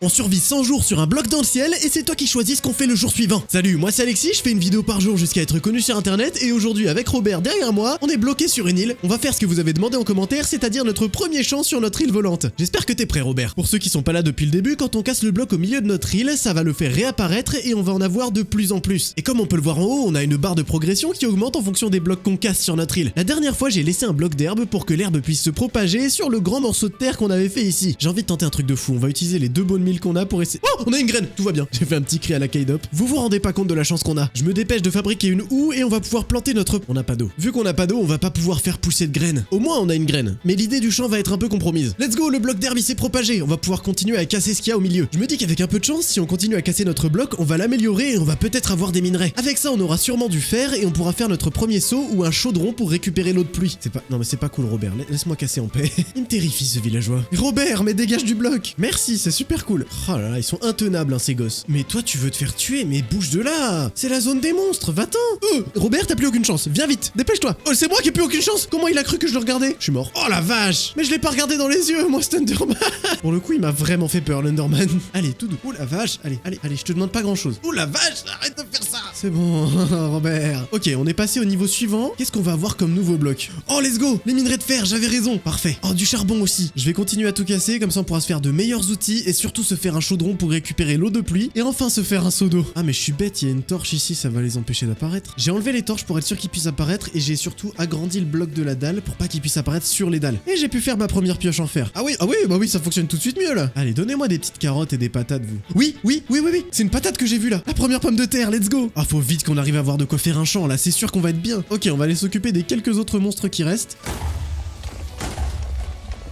On survit 100 jours sur un bloc dans le ciel et c'est toi qui choisis ce qu'on fait le jour suivant. Salut, moi c'est Alexis, je fais une vidéo par jour jusqu'à être connu sur internet et aujourd'hui avec Robert derrière moi, on est bloqué sur une île. On va faire ce que vous avez demandé en commentaire, c'est-à-dire notre premier chant sur notre île volante. J'espère que t'es prêt Robert. Pour ceux qui sont pas là depuis le début, quand on casse le bloc au milieu de notre île, ça va le faire réapparaître et on va en avoir de plus en plus. Et comme on peut le voir en haut, on a une barre de progression qui augmente en fonction des blocs qu'on casse sur notre île. La dernière fois, j'ai laissé un bloc d'herbe pour que l'herbe puisse se propager sur le grand morceau de terre qu'on avait fait ici. J'ai envie de tenter un truc de fou, on va utiliser les deux bone meal qu'on a pour essayer... Oh, on a une graine, tout va bien. J'ai fait un petit cri à la K-Dop. Vous vous rendez pas compte de la chance qu'on a. Je me dépêche de fabriquer une houe et on va pouvoir planter notre... On n'a pas d'eau. Vu qu'on n'a pas d'eau, on va pas pouvoir faire pousser de graines. Au moins, on a une graine. Mais l'idée du champ va être un peu compromise. Let's go, le bloc d'herbe il s'est propagé. On va pouvoir continuer à casser ce qu'il y a au milieu. Je me dis qu'avec un peu de chance, si on continue à casser notre bloc, on va l'améliorer et on va peut-être avoir des minerais. Avec ça, on aura sûrement du fer et on pourra faire notre premier seau ou un chaudron pour récupérer l'eau de pluie. C'est pas... Non mais c'est pas cool Robert, laisse-moi casser en paix. Il me terrifie ce villageois. Robert, mais dégage du bloc. Merci, c'est super cool. Oh là là, ils sont intenables hein, ces gosses. Mais toi tu veux te faire tuer, mais bouge de là. C'est la zone des monstres, va-t'en. Robert, t'as plus aucune chance, viens vite, dépêche-toi. Oh, c'est moi qui ai plus aucune chance. Comment il a cru que je le regardais? Je suis mort. Oh la vache. Mais je l'ai pas regardé dans les yeux, moi cet Enderman. Pour le coup, il m'a vraiment fait peur l'Enderman. Allez, tout doux. Oh la vache, allez, je te demande pas grand-chose. Oh la vache, arrête de faire ça. C'est bon, Robert. Ok, on est passé au niveau suivant. Qu'est-ce qu'on va avoir comme nouveau bloc? Oh, let's go. Les minerais de fer, j'avais raison. Parfait. Oh, du charbon aussi. Je vais continuer à tout casser, comme ça on pourra se faire de meilleurs outils et surtout se faire un chaudron pour récupérer l'eau de pluie et enfin se faire un seau d'eau. Ah mais je suis bête, il y a une torche ici, ça va les empêcher d'apparaître. J'ai enlevé les torches pour être sûr qu'ils puissent apparaître et j'ai surtout agrandi le bloc de la dalle pour pas qu'ils puissent apparaître sur les dalles. Et j'ai pu faire ma première pioche en fer. Ah oui, bah oui, ça fonctionne tout de suite mieux là. Allez, donnez-moi des petites carottes et des patates vous. Oui, c'est une patate que j'ai vue là. La première pomme de terre, let's go. Ah faut vite qu'on arrive à avoir de quoi faire un champ là, c'est sûr qu'on va être bien. Ok, on va aller s'occuper des quelques autres monstres qui restent.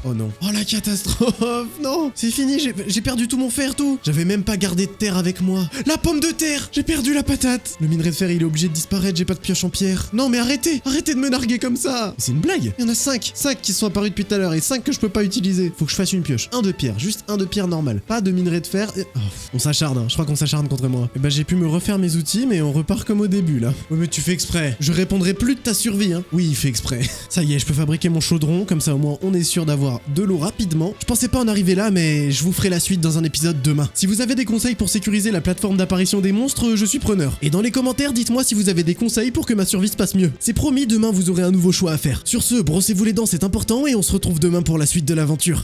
Oh non. Oh la catastrophe. Non. C'est fini, j'ai perdu tout mon fer, tout. J'avais même pas gardé de terre avec moi. La pomme de terre. J'ai perdu la patate. Le minerai de fer, il est obligé de disparaître, j'ai pas de pioche en pierre. Non mais arrêtez. Arrêtez de me narguer comme ça. C'est une blague. Il y en a 5. 5 qui sont apparus depuis tout à l'heure et 5 que je peux pas utiliser. Faut que je fasse une pioche. Un de pierre. Juste un de pierre normal. Pas de minerai de fer. Oh, on s'acharne, hein. Je crois qu'on s'acharne contre moi. Et bah j'ai pu me refaire mes outils mais on repart comme au début là. Ouais mais tu fais exprès. Je répondrai plus de ta survie, hein. Oui, il fait exprès. Ça y est, je peux fabriquer mon chaudron. Comme ça au moins on est sûr d'avoir de l'eau rapidement. Je pensais pas en arriver là, mais je vous ferai la suite dans un épisode demain. Si vous avez des conseils pour sécuriser la plateforme d'apparition des monstres, je suis preneur. Et dans les commentaires, dites-moi si vous avez des conseils pour que ma survie se passe mieux. C'est promis, demain vous aurez un nouveau choix à faire. Sur ce, brossez-vous les dents, c'est important, et on se retrouve demain pour la suite de l'aventure.